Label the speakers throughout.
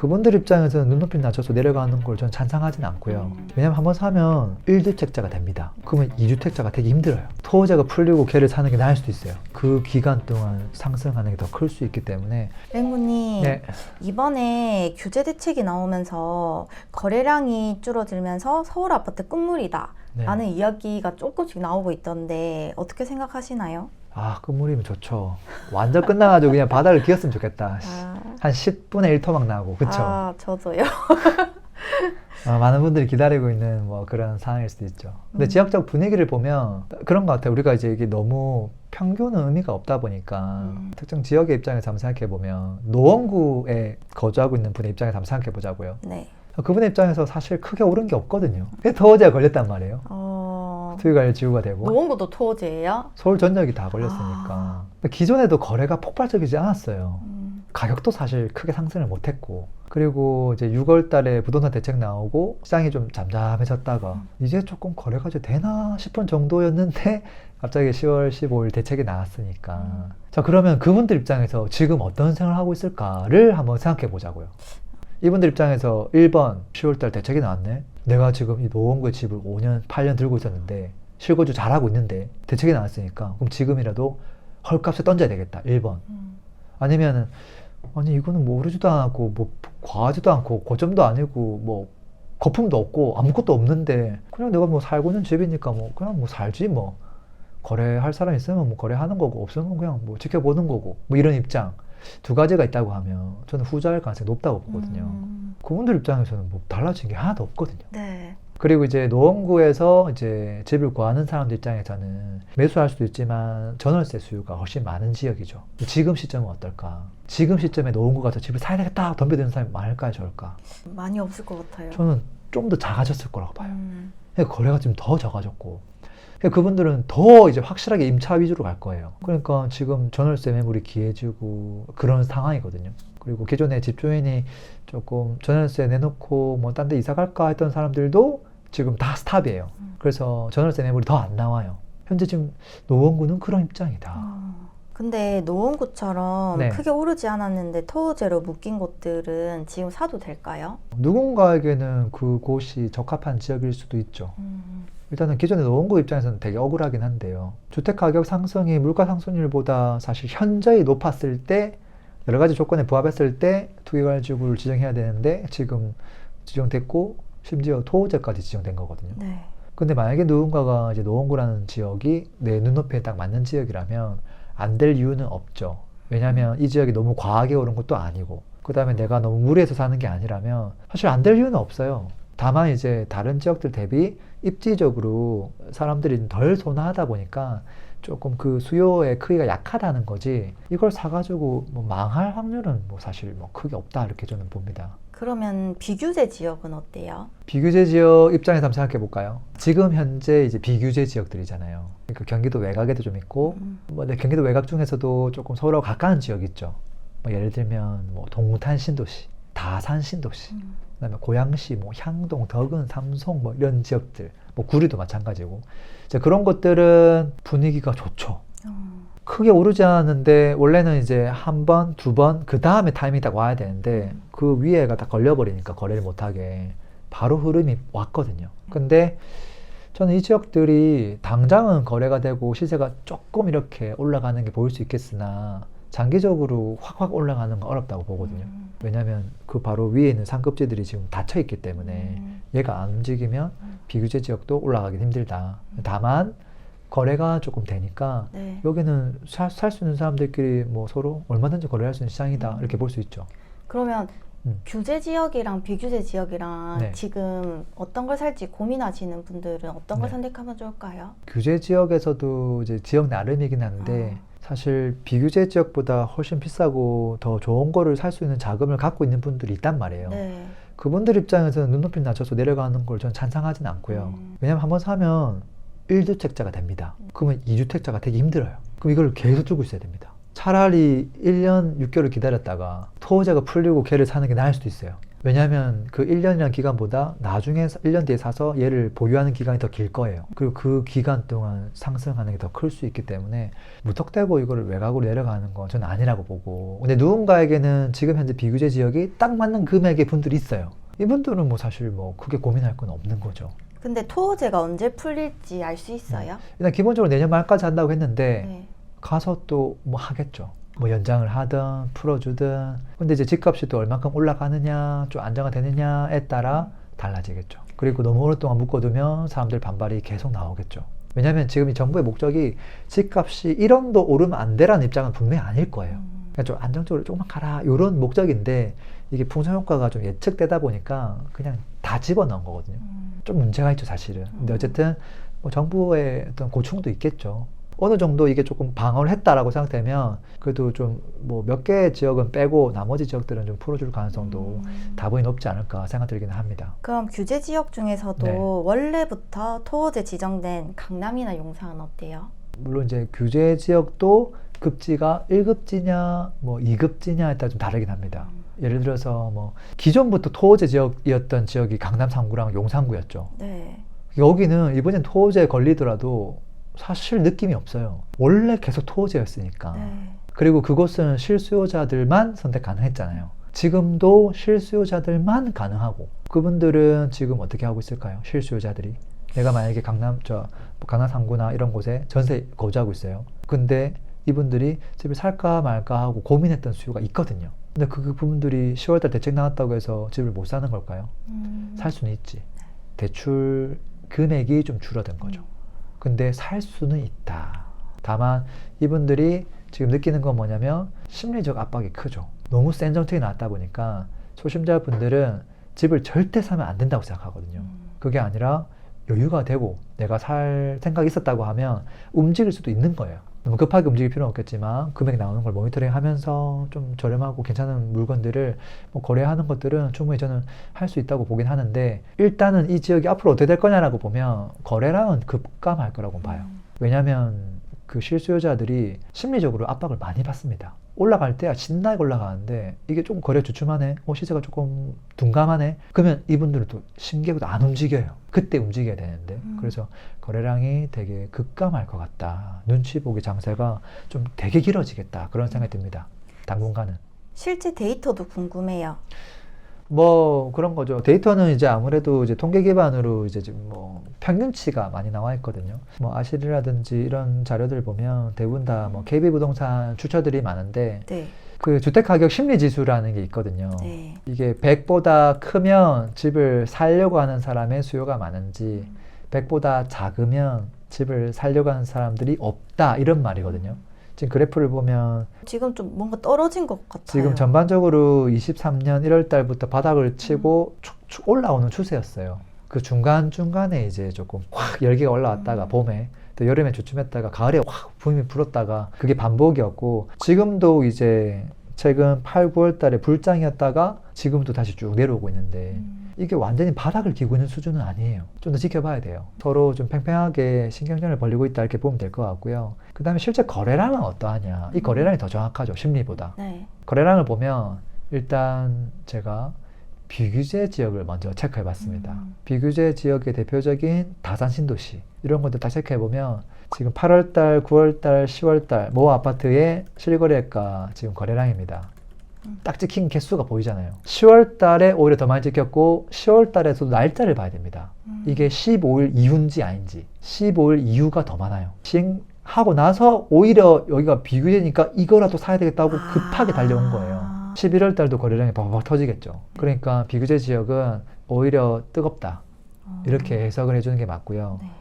Speaker 1: 그분들 입장에서는 눈높이를 낮춰서 내려가는 걸 전 찬성하진 않고요. 왜냐면 한번 사면 1주택자가 됩니다. 그러면 2주택자가 되기 힘들어요. 토지가 풀리고 걔를 사는 게 나을 수도 있어요. 그 기간 동안 상승하는 게 더 클 수 있기 때문에.
Speaker 2: 랭구님,
Speaker 1: 네.
Speaker 2: 이번에 규제 대책이 나오면서 거래량이 줄어들면서 서울 아파트 끝물이다
Speaker 1: 네.
Speaker 2: 라는 이야기가 조금씩 나오고 있던데 어떻게 생각하시나요?
Speaker 1: 아, 끝물이면 좋죠. 완전 끝나가지고 그냥 바닥을 기었으면 좋겠다. 한 10분의 1토막 나고, 그쵸?
Speaker 2: 아, 저도요.
Speaker 1: 많은 분들이 기다리고 있는 뭐 그런 상황일 수도 있죠. 근데 지역적 분위기를 보면 그런 것 같아요. 우리가 이제 이게 너무 평균은 의미가 없다 보니까 특정 지역의 입장에서 한번 생각해 보면 노원구에 거주하고 있는 분의 입장에서 한번 생각해 보자고요.
Speaker 2: 네.
Speaker 1: 그분의 입장에서 사실 크게 오른 게 없거든요. 토지가 걸렸단 말이에요. 투기과열 지구가 되고
Speaker 2: 노원구도 토지예요?
Speaker 1: 서울 전역이 다 걸렸으니까. 기존에도 거래가 폭발적이지 않았어요. 가격도 사실 크게 상승을 못했고, 그리고 이제 6월 달에 부동산 대책 나오고 시장이 좀 잠잠해졌다가 이제 조금 거래가 이제 되나 싶은 정도였는데 갑자기 10월 15일 대책이 나왔으니까. 자, 그러면 그분들 입장에서 지금 어떤 생각을 하고 있을까를 한번 생각해 보자고요. 이분들 입장에서 1번 10월 달 대책이 나왔네. 내가 지금 이 노원구의 집을 5년, 8년 들고 있었는데 실거주 잘하고 있는데 대책이 나왔으니까 그럼 지금이라도 헐값에 던져야 되겠다. 1번. 아니면은 아니 이거는 뭐 오르지도 않고 뭐 과하지도 않고 고점도 아니고 뭐 거품도 없고 아무것도 없는데 그냥 내가 뭐 살고 있는 집이니까 뭐 그냥 뭐 살지 뭐 거래할 사람 있으면 뭐 거래하는 거고 없으면 그냥 뭐 지켜보는 거고 뭐 이런 입장. 두 가지가 있다고 하면 저는 후자일 가능성이 높다고 보거든요. 그분들 입장에서는 뭐 달라진 게 하나도 없거든요.
Speaker 2: 네.
Speaker 1: 그리고 이제 노원구에서 이제 집을 구하는 사람들 입장에서는 매수할 수도 있지만 전월세 수요가 훨씬 많은 지역이죠. 지금 시점은 어떨까? 지금 시점에 노원구 가서 집을 사야 되겠다 덤벼드는 사람이 많을까요, 적을까?
Speaker 2: 많이 없을 것 같아요.
Speaker 1: 저는 좀 더 작아졌을 거라고 봐요. 그러니까 거래가 좀 더 작아졌고. 그러니까 그분들은 더 이제 확실하게 임차 위주로 갈 거예요. 그러니까 지금 전월세 매물이 귀해지고 그런 상황이거든요. 그리고 기존에 집주인이 조금 전월세 내놓고 뭐 딴 데 이사 갈까 했던 사람들도 지금 다 스탑이에요. 그래서 전월세 매물이 더 안 나와요. 현재 지금 노원구는 그런 입장이다.
Speaker 2: 근데 노원구처럼
Speaker 1: 네.
Speaker 2: 크게 오르지 않았는데 토지로 묶인 곳들은 지금 사도 될까요?
Speaker 1: 누군가에게는 그곳이 적합한 지역일 수도 있죠. 일단은 기존의 노원구 입장에서는 되게 억울하긴 한데요. 주택가격 상승이 물가 상승률보다 사실 현저히 높았을 때 여러 가지 조건에 부합했을 때 투기과열지구를 지정해야 되는데 지금 지정됐고 심지어 토호제까지 지정된 거거든요.
Speaker 2: 네.
Speaker 1: 근데 만약에 누군가가 이제 노원구라는 지역이 내 눈높이에 딱 맞는 지역이라면 안 될 이유는 없죠. 왜냐하면 이 지역이 너무 과하게 오른 것도 아니고 그 다음에 내가 너무 무리해서 사는 게 아니라면 사실 안 될 이유는 없어요. 다만 이제 다른 지역들 대비 입지적으로 사람들이 덜 선호하다 보니까 조금 그 수요의 크기가 약하다는 거지 이걸 사가지고 뭐 망할 확률은 뭐 사실 뭐 크게 없다 이렇게 저는 봅니다.
Speaker 2: 그러면 비규제 지역은 어때요?
Speaker 1: 비규제 지역 입장에서 한번 생각해 볼까요? 지금 현재 이제 비규제 지역들이잖아요. 그러니까 경기도 외곽에도 좀 있고 뭐 경기도 외곽 중에서도 조금 서울하고 가까운 지역 있죠. 뭐 예를 들면 뭐 동탄 신도시, 다산 신도시, 그다음에 고양시, 뭐 향동, 덕은, 삼송 뭐 이런 지역들, 뭐 구리도 마찬가지고 이제 그런 것들은 분위기가 좋죠. 크게 오르지 않았는데 원래는 이제 한 번, 두 번 그 다음에 타이밍이 딱 와야 되는데 그 위에가 딱 걸려버리니까 거래를 못하게 바로 흐름이 왔거든요. 근데 저는 이 지역들이 당장은 거래가 되고 시세가 조금 이렇게 올라가는 게 보일 수 있겠으나 장기적으로 확확 올라가는 건 어렵다고 보거든요. 왜냐하면 그 바로 위에 있는 상급지들이 지금 닫혀 있기 때문에 얘가 안 움직이면 비규제 지역도 올라가기 힘들다. 다만 거래가 조금 되니까
Speaker 2: 네.
Speaker 1: 여기는 살 수 있는 사람들끼리 뭐 서로 얼마든지 거래할 수 있는 시장이다 이렇게 볼 수 있죠.
Speaker 2: 그러면 규제 지역이랑 비규제 지역이랑
Speaker 1: 네.
Speaker 2: 지금 어떤 걸 살지 고민하시는 분들은 어떤 걸
Speaker 1: 네.
Speaker 2: 선택하면 좋을까요?
Speaker 1: 규제 지역에서도 이제 지역 나름이긴 한데 사실 비규제 지역보다 훨씬 비싸고 더 좋은 거를 살 수 있는 자금을 갖고 있는 분들이 있단 말이에요.
Speaker 2: 네.
Speaker 1: 그분들 입장에서는 눈높이를 낮춰서 내려가는 걸 전 찬성하진 않고요. 왜냐면 한번 사면 1주택자가 됩니다. 그러면 2주택자가 되기 힘들어요. 그럼 이걸 계속 들고 있어야 됩니다. 차라리 1년 6개월 기다렸다가 토지가 풀리고 걔를 사는 게 나을 수도 있어요. 왜냐하면 그 1년이라는 기간보다 나중에 1년 뒤에 사서 얘를 보유하는 기간이 더 길 거예요. 그리고 그 기간 동안 상승하는 게 더 클 수 있기 때문에 무턱대고 이거를 외곽으로 내려가는 건 저는 아니라고 보고, 근데 누군가에게는 지금 현재 비규제 지역이 딱 맞는 금액의 분들이 있어요. 이분들은 뭐 사실 뭐 크게 고민할 건 없는 거죠.
Speaker 2: 근데 토호제가 언제 풀릴지 알 수 있어요?
Speaker 1: 일단 기본적으로 내년 말까지 한다고 했는데
Speaker 2: 네.
Speaker 1: 가서 또 뭐 하겠죠. 뭐 연장을 하든 풀어주든. 근데 이제 집값이 또 얼만큼 올라가느냐 좀 안정화되느냐에 따라 달라지겠죠. 그리고 너무 오랫동안 묶어두면 사람들 반발이 계속 나오겠죠. 왜냐하면 지금 이 정부의 목적이 집값이 1원도 오르면 안 되라는 입장은 분명히 아닐 거예요. 그러니까 좀 안정적으로 조금만 가라 이런 목적인데, 이게 풍선 효과가 좀 예측되다 보니까 그냥 다 집어넣은 거거든요. 좀 문제가 있죠 사실은. 근데 어쨌든 뭐 정부의 어떤 고충도 있겠죠. 어느 정도 이게 조금 방어를 했다라고 생각되면 그래도 좀 뭐 몇 개 지역은 빼고 나머지 지역들은 좀 풀어줄 가능성도 다분히 높지 않을까 생각 들기는 합니다.
Speaker 2: 그럼 규제 지역 중에서도
Speaker 1: 네.
Speaker 2: 원래부터 토호제 지정된 강남이나 용산은 어때요?
Speaker 1: 물론 이제 규제 지역도 급지가 1급지냐 뭐 2급지냐에 따라 좀 다르긴 합니다. 예를 들어서 뭐 기존부터 토호제 지역이었던 지역이 강남 3구랑 용산구였죠.
Speaker 2: 네.
Speaker 1: 여기는 이번엔 토호제에 걸리더라도 사실 느낌이 없어요. 원래 계속 토호제였으니까.
Speaker 2: 네.
Speaker 1: 그리고 그곳은 실수요자들만 선택 가능했잖아요. 지금도 실수요자들만 가능하고, 그분들은 지금 어떻게 하고 있을까요? 실수요자들이. 내가 만약에 강남 3구나 이런 곳에 전세 거주하고 있어요. 근데 이분들이 집을 살까 말까 하고 고민했던 수요가 있거든요. 근데 그 부분들이 10월달 대책 나왔다고 해서 집을 못 사는 걸까요? 살 수는 있지. 대출 금액이 좀 줄어든 거죠. 근데 살 수는 있다. 다만 이분들이 지금 느끼는 건 뭐냐면 심리적 압박이 크죠. 너무 센 정책이 나왔다 보니까 초심자분들은 집을 절대 사면 안 된다고 생각하거든요. 그게 아니라 여유가 되고 내가 살 생각이 있었다고 하면 움직일 수도 있는 거예요. 너무 급하게 움직일 필요는 없겠지만 금액 나오는 걸 모니터링 하면서 좀 저렴하고 괜찮은 물건들을 뭐 거래하는 것들은 충분히 저는 할 수 있다고 보긴 하는데, 일단은 이 지역이 앞으로 어떻게 될 거냐라고 보면 거래량은 급감할 거라고 봐요. 왜냐하면 그 실수요자들이 심리적으로 압박을 많이 받습니다. 올라갈 때야 신나게 올라가는데 이게 조금 거래 주춤하네, 시세가 조금 둔감하네, 그러면 이분들은 또 심계보다 안 움직여요. 그때 움직여야 되는데. 그래서 거래량이 되게 급감할 것 같다. 눈치 보기 장세가 좀 되게 길어지겠다, 그런 생각이 듭니다. 당분간은.
Speaker 2: 실제 데이터도 궁금해요.
Speaker 1: 뭐 그런 거죠. 데이터는 이제 아무래도 이제 통계 기반으로 이제 지금 뭐 평균치가 많이 나와 있거든요. 뭐 아실이라든지 이런 자료들 보면 대부분 다 뭐 KB부동산 주처들이 많은데,
Speaker 2: 네.
Speaker 1: 그 주택가격 심리지수라는 게 있거든요.
Speaker 2: 네.
Speaker 1: 이게 100보다 크면 집을 살려고 하는 사람의 수요가 많은지, 100보다 작으면 집을 살려고 하는 사람들이 없다, 이런 말이거든요. 지금 그래프를 보면
Speaker 2: 지금 좀 뭔가 떨어진 것 같아요.
Speaker 1: 지금 전반적으로 23년 1월 달부터 바닥을 치고 축축 올라오는 추세였어요. 그 중간중간에 이제 조금 확 열기가 올라왔다가 봄에, 또 여름에 주춤했다가 가을에 확 붐이 불었다가 그게 반복이었고, 지금도 이제 최근 8, 9월 달에 불장이었다가 지금도 다시 쭉 내려오고 있는데, 이게 완전히 바닥을 기고 있는 수준은 아니에요. 좀 더 지켜봐야 돼요. 서로 좀 팽팽하게 신경전을 벌이고 있다, 이렇게 보면 될 것 같고요. 그 다음에 실제 거래량은 어떠하냐. 이 거래량이 더 정확하죠, 심리보다.
Speaker 2: 네.
Speaker 1: 거래량을 보면 일단 제가 비규제 지역을 먼저 체크해 봤습니다. 비규제 지역의 대표적인 다산 신도시, 이런 것들 다 체크해 보면 지금 8월달, 9월달, 10월달 모 아파트의 실거래가 지금 거래량입니다. 딱 찍힌 개수가 보이잖아요. 10월 달에 오히려 더 많이 찍혔고, 10월 달에서도 날짜를 봐야 됩니다. 이게 15일 이후인지 아닌지. 15일 이후가 더 많아요. 시행하고 나서 오히려 여기가 비교되니까 이거라도 사야 되겠다고 급하게 달려온 거예요. 11월 달도 거래량이 바바박 터지겠죠. 그러니까 비규제 지역은 오히려 뜨겁다, 이렇게 해석을 해주는 게 맞고요.
Speaker 2: 네.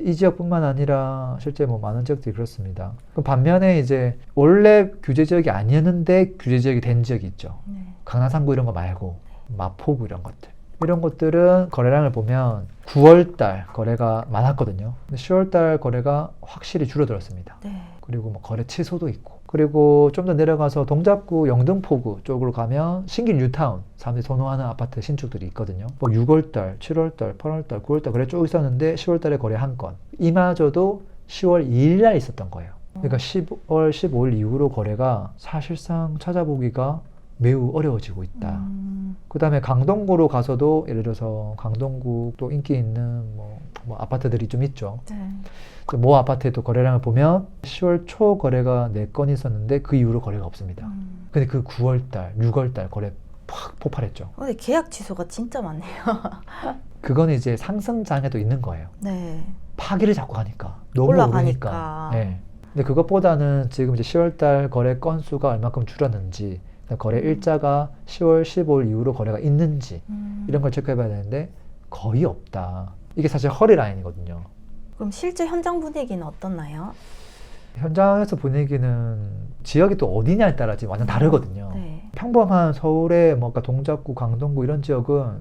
Speaker 1: 이 지역뿐만 아니라 실제 뭐 많은 지역들이 그렇습니다. 그럼 반면에 이제 원래 규제 지역이 아니었는데 규제 지역이 된 지역이 있죠.
Speaker 2: 네.
Speaker 1: 강남 3구 이런 거 말고 마포구 이런 것들. 이런 것들은 거래량을 보면 9월달 거래가 많았거든요. 근데 10월달 거래가 확실히 줄어들었습니다.
Speaker 2: 네.
Speaker 1: 그리고 뭐 거래 취소도 있고. 그리고 좀 더 내려가서 동작구, 영등포구 쪽으로 가면 신길 뉴타운, 사람들이 선호하는 아파트 신축들이 있거든요. 뭐 6월달, 7월달, 8월달, 9월달 거래 쭉 있었는데 10월달에 거래 한 건. 이마저도 10월 2일 날 있었던 거예요. 그러니까 10월 15일 이후로 거래가 사실상 찾아보기가 매우 어려워지고 있다. 그 다음에 강동구로 가서도 예를 들어서 강동구 또 인기 있는 뭐 아파트들이 좀 있죠.
Speaker 2: 네.
Speaker 1: 모 아파트에도 거래량을 보면 10월 초 거래가 4건 있었는데 그 이후로 거래가 없습니다. 근데 그 9월달, 6월달 거래 팍 폭발했죠.
Speaker 2: 근데 계약 취소가 진짜 많네요.
Speaker 1: 그건 이제 상승장에도 있는 거예요.
Speaker 2: 네.
Speaker 1: 파기를 자꾸 하니까 너무
Speaker 2: 올라가니까.
Speaker 1: 오르니까. 네. 근데 그것보다는 지금 이제 10월달 거래 건수가 얼마큼 줄었는지, 거래 일자가 10월 15일 이후로 거래가 있는지 이런 걸 체크해봐야 되는데 거의 없다. 이게 사실 허리라인이거든요.
Speaker 2: 그럼 실제 현장 분위기는 어떻나요?
Speaker 1: 현장에서 분위기는 지역이 또 어디냐에 따라 지금 완전 다르거든요.
Speaker 2: 네.
Speaker 1: 평범한 서울의 뭔가 동작구, 강동구 이런 지역은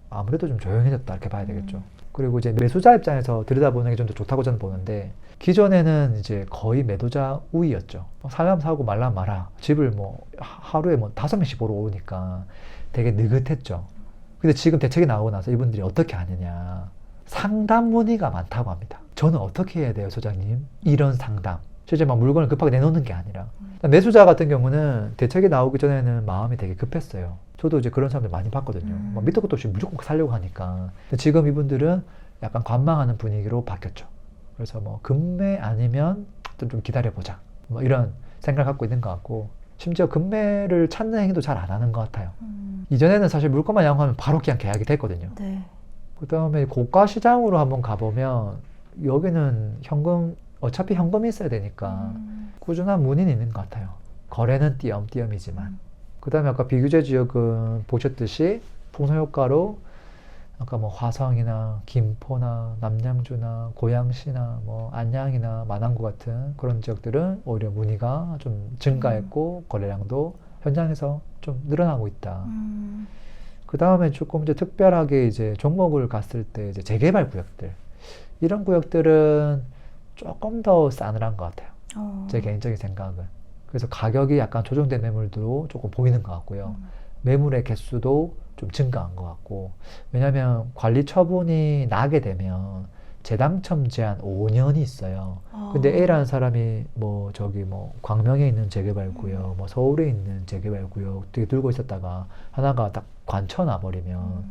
Speaker 1: 아무래도 좀 조용해졌다 이렇게 봐야 되겠죠. 그리고 이제 매수자 입장에서 들여다보는 게 좀 더 좋다고 저는 보는데, 기존에는 이제 거의 매도자 우위였죠. 사면 사고 말란 말아. 집을 뭐 하루에 뭐 5명씩 보러 오니까 되게 느긋했죠. 근데 지금 대책이 나오고 나서 이분들이 어떻게 하느냐. 상담 문의가 많다고 합니다. 저는 어떻게 해야 돼요, 소장님? 이런 상담. 실제 막 물건을 급하게 내놓는 게 아니라. 매수자 같은 경우는 대책이 나오기 전에는 마음이 되게 급했어요. 저도 이제 그런 사람들 많이 봤거든요. 막 밑도 끝도 없이 무조건 살려고 하니까. 근데 지금 이분들은 약간 관망하는 분위기로 바뀌었죠. 그래서 뭐 급매 아니면 좀 기다려보자. 뭐 이런 생각을 갖고 있는 것 같고, 심지어 급매를 찾는 행위도 잘 안 하는 것 같아요. 이전에는 사실 물건만 양호하면 바로 그냥 계약이 됐거든요.
Speaker 2: 네.
Speaker 1: 그 다음에 고가 시장으로 한번 가보면 여기는 현금, 어차피 현금이 있어야 되니까 꾸준한 문의는 있는 것 같아요. 거래는 띄엄띄엄이지만. 그 다음에 아까 비규제 지역은 보셨듯이 풍선 효과로 아까 뭐 화성이나 김포나 남양주나 고양시나 뭐 안양이나 마남구 같은 그런 지역들은 오히려 문의가 좀 증가했고 거래량도 현장에서 좀 늘어나고 있다. 그 다음에 조금 이제 특별하게 이제 종목을 갔을 때 이제 재개발 구역들, 이런 구역들은 조금 더 싸늘한 것 같아요. 제 개인적인 생각은. 그래서 가격이 약간 조정된 매물도 조금 보이는 것 같고요. 매물의 개수도 좀 증가한 것 같고, 왜냐하면 관리 처분이 나게 되면 재당첨 제한 5년이 있어요. 근데 A라는 사람이 뭐 저기 뭐 광명에 있는 재개발 구역, 뭐 서울에 있는 재개발 구역 되게 들고 있었다가 하나가 딱 관쳐놔 버리면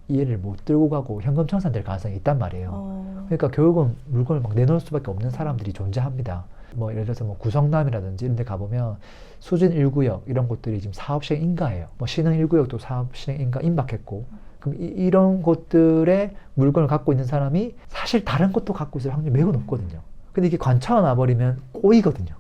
Speaker 1: 이해를 못 들고 가고 현금 청산될 가능성이 있단 말이에요. 그러니까 결국은 물건을 막 내놓을 수밖에 없는 사람들이 존재합니다. 뭐 예를 들어서 뭐 구성남이라든지 이런 데 가보면 수진 1구역 이런 곳들이 지금 사업 시행 인가예요. 뭐 신흥 1구역도 사업 시행 인가 임박했고, 그럼 이런 곳들에 물건을 갖고 있는 사람이 사실 다른 곳도 갖고 있을 확률이 매우 높거든요. 근데 이게 관차가 나버리면 꼬이거든요.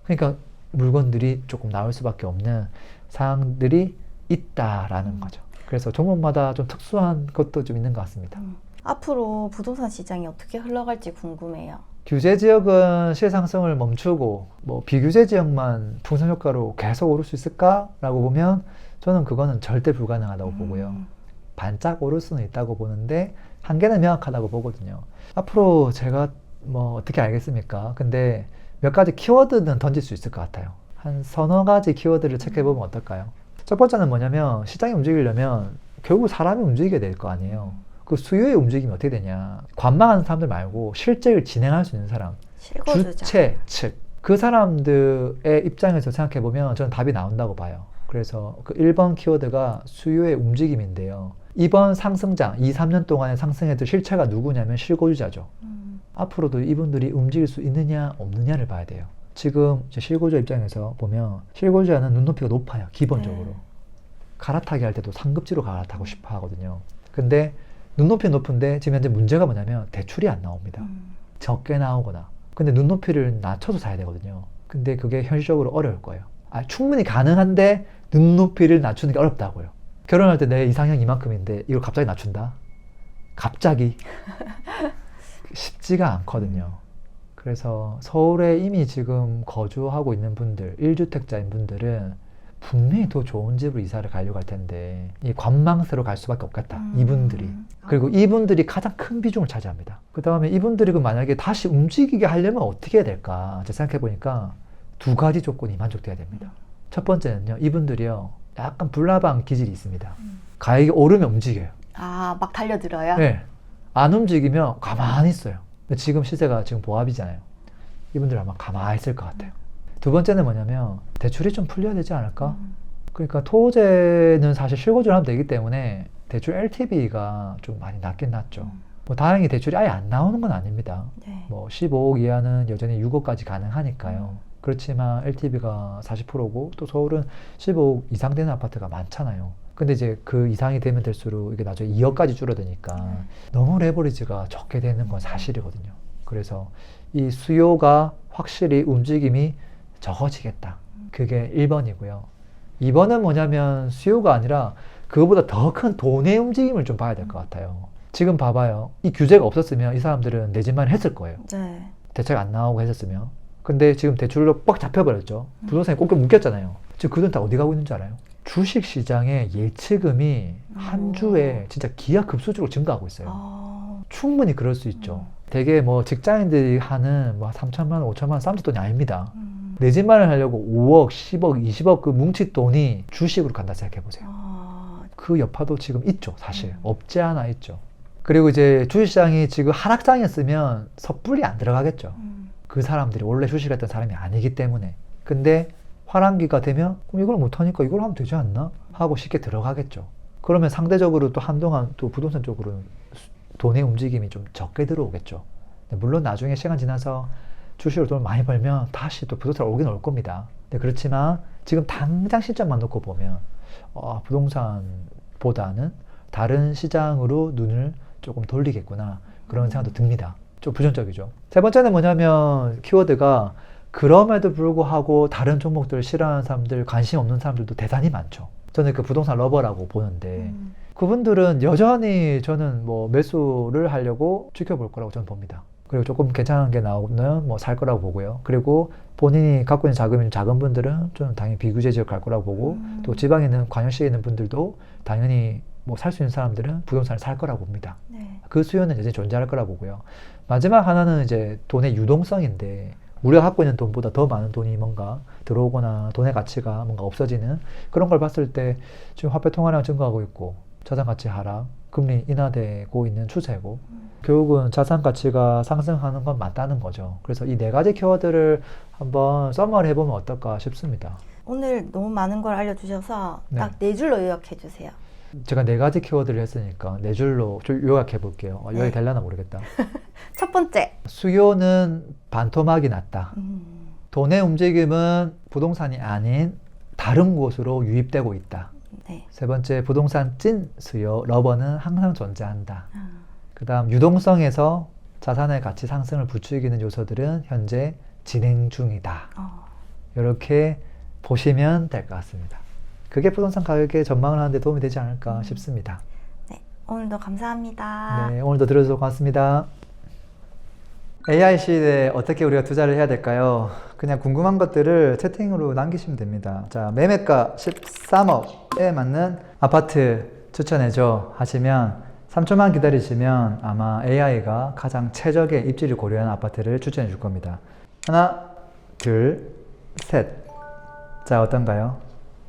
Speaker 1: 그러니까 물건들이 조금 나올 수밖에 없는 상황들이 있다라는 거죠. 그래서 종목마다 좀 특수한 것도 좀 있는 것 같습니다.
Speaker 2: 앞으로 부동산 시장이 어떻게 흘러갈지 궁금해요.
Speaker 1: 규제 지역은 실상승을 멈추고 뭐 비규제 지역만 풍선 효과로 계속 오를 수 있을까라고 보면 저는 그거는 절대 불가능하다고 보고요. 반짝 오를 수는 있다고 보는데 한계는 명확하다고 보거든요. 앞으로 제가 뭐 어떻게 알겠습니까? 근데 몇 가지 키워드는 던질 수 있을 것 같아요. 한 서너 가지 키워드를 체크해보면 어떨까요? 첫 번째는 뭐냐면, 시장이 움직이려면 결국 사람이 움직이게 될 거 아니에요. 그 수요의 움직임이 어떻게 되냐, 관망하는 사람들 말고 실제를 진행할 수 있는 사람,
Speaker 2: 실거주자.
Speaker 1: 주체 측, 그 사람들의 입장에서 생각해보면 저는 답이 나온다고 봐요. 그래서 그 1번 키워드가 수요의 움직임인데요. 이번 상승장 2, 3년 동안에 상승했던 실체가 누구냐면 실거주자죠. 앞으로도 이분들이 움직일 수 있느냐 없느냐를 봐야 돼요. 지금 실거주자 입장에서 보면 실거주자는 눈높이가 높아요. 기본적으로.
Speaker 2: 네.
Speaker 1: 갈아타기 할 때도 상급지로 갈아타고 싶어 하거든요. 근데 눈높이 높은데 지금 현재 문제가 뭐냐면 대출이 안 나옵니다. 적게 나오거나. 근데 눈높이를 낮춰서 사야 되거든요. 근데 그게 현실적으로 어려울 거예요. 충분히 가능한데 눈높이를 낮추는 게 어렵다고요. 결혼할 때 내 이상형 이만큼인데 이걸 갑자기 낮춘다? 갑자기? 쉽지가 않거든요. 그래서 서울에 이미 지금 거주하고 있는 분들, 1주택자인 분들은 분명히 더 좋은 집으로 이사를 가려고 할 텐데 이 관망세로 갈 수밖에 없겠다. 이분들이. 그리고 이분들이 가장 큰 비중을 차지합니다. 그 다음에 이분들이 만약에 다시 움직이게 하려면 어떻게 해야 될까? 제가 생각해보니까 두 가지 조건이 만족돼야 됩니다. 첫 번째는요, 이분들이요, 약간 불나방 기질이 있습니다. 가격이 오르면 움직여요.
Speaker 2: 막 달려들어요?
Speaker 1: 네. 안 움직이면 가만히 있어요. 근데 지금 시세가 지금 보합이잖아요. 이분들 아마 가만히 있을 것 같아요. 두 번째는 뭐냐면 대출이 좀 풀려야 되지 않을까? 그러니까 토제는 사실 실거주를 하면 되기 때문에 대출 LTV가 좀 많이 낮긴 낮죠. 뭐 다행히 대출이 아예 안 나오는 건 아닙니다.
Speaker 2: 네.
Speaker 1: 뭐 15억 이하는 여전히 6억까지 가능하니까요. 그렇지만 LTV가 40%고 또 서울은 15억 이상 되는 아파트가 많잖아요. 근데 이제 그 이상이 되면 될수록 이게 나중에 2억까지 줄어드니까 너무 레버리지가 적게 되는 건 사실이거든요. 그래서 이 수요가 확실히 움직임이 적어지겠다. 그게 1번이고요. 2번은 뭐냐면 수요가 아니라 그거보다 더 큰 돈의 움직임을 좀 봐야 될 것 같아요. 지금 봐봐요. 이 규제가 없었으면 이 사람들은 내 집만 했을 거예요.
Speaker 2: 네.
Speaker 1: 대책 안 나오고 했었으면. 근데 지금 대출로 뻑 잡혀버렸죠. 부동산에 꼭 묶였잖아요. 지금 그 돈 다 어디 가고 있는 줄 알아요? 주식 시장의 예치금이 한 주에 진짜 기하급수적으로 증가하고 있어요. 충분히 그럴 수 있죠. 되게 뭐 직장인들이 하는 뭐 3천만 원, 5천만 원 쌈짓 돈이 아닙니다. 내 집 마련하려고 5억, 10억, 20억 그 뭉칫 돈이 주식으로 간다 생각해보세요. 그 여파도 지금 있죠, 사실. 없지 않아 있죠. 그리고 이제 주식시장이 지금 하락장이었으면 섣불리 안 들어가겠죠. 그 사람들이 원래 주식을 했던 사람이 아니기 때문에. 근데 화랑기가 되면 그럼 이걸 못하니까 이걸 하면 되지 않나? 하고 쉽게 들어가겠죠. 그러면 상대적으로 또 한동안 또 부동산 쪽으로 돈의 움직임이 좀 적게 들어오겠죠. 물론 나중에 시간 지나서 주식으로 돈을 많이 벌면 다시 또 부동산 오긴 올 겁니다. 그렇지만 지금 당장 시점만 놓고 보면 부동산보다는 다른 시장으로 눈을 조금 돌리겠구나 그런 생각도 듭니다. 좀 부정적이죠. 세 번째는 뭐냐면 키워드가 그럼에도 불구하고 다른 종목들을 싫어하는 사람들, 관심 없는 사람들도 대단히 많죠. 저는 그 부동산 러버라고 보는데 그분들은 여전히 저는 뭐 매수를 하려고 지켜볼 거라고 저는 봅니다. 그리고 조금 괜찮은 게 나오면 뭐 살 거라고 보고요. 그리고 본인이 갖고 있는 자금이 작은 분들은 저는 당연히 비규제 지역 갈 거라고 보고 또 지방에 있는 광역시에 있는 분들도 당연히 뭐 살 수 있는 사람들은 부동산을 살 거라고 봅니다. 네. 그 수요는 여전히 존재할 거라고 보고요. 마지막 하나는 이제 돈의 유동성인데 우리가 갖고 있는 돈보다 더 많은 돈이 뭔가 들어오거나 돈의 가치가 뭔가 없어지는 그런 걸 봤을 때 지금 화폐 통화량 증가하고 있고 자산 가치 하락, 금리 인하되고 있는 추세고 결국은 자산 가치가 상승하는 건 맞다는 거죠. 그래서 이 네 가지 키워드를 한번 써머리 해보면 어떨까 싶습니다.
Speaker 2: 오늘 너무 많은 걸 알려주셔서 딱 네 줄로 요약해 주세요.
Speaker 1: 제가 네 가지 키워드를 했으니까 네 줄로 좀 요약해 볼게요. 요약이 되려나 모르겠다.
Speaker 2: 첫 번째.
Speaker 1: 수요는 반토막이 났다. 돈의 움직임은 부동산이 아닌 다른 곳으로 유입되고 있다. 네. 세 번째, 부동산 찐 수요, 러버는 항상 존재한다. 그 다음, 유동성에서 자산의 가치 상승을 부추기는 요소들은 현재 진행 중이다. 이렇게 보시면 될 것 같습니다. 그게 부동산 가격의 전망을 하는 데 도움이 되지 않을까 싶습니다.
Speaker 2: 네, 오늘도 감사합니다.
Speaker 1: 네, 오늘도 들어주셔서 고맙습니다. AI 시대에 어떻게 우리가 투자를 해야 될까요? 그냥 궁금한 것들을 채팅으로 남기시면 됩니다. 자, 매매가 13억에 맞는 아파트 추천해줘 하시면 3초만 기다리시면 아마 AI가 가장 최적의 입지를 고려한 아파트를 추천해 줄 겁니다. 하나, 둘, 셋. 자, 어떤가요?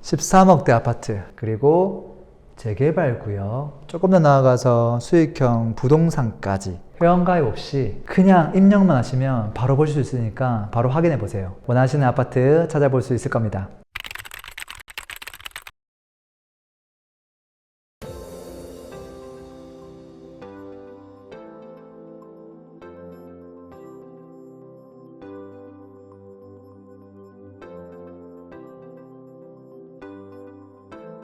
Speaker 1: 13억대 아파트, 그리고 재개발 구역, 조금 더 나아가서 수익형 부동산까지 회원가입 없이 그냥 입력만 하시면 바로 보실 수 있으니까 바로 확인해 보세요. 원하시는 아파트 찾아볼 수 있을 겁니다.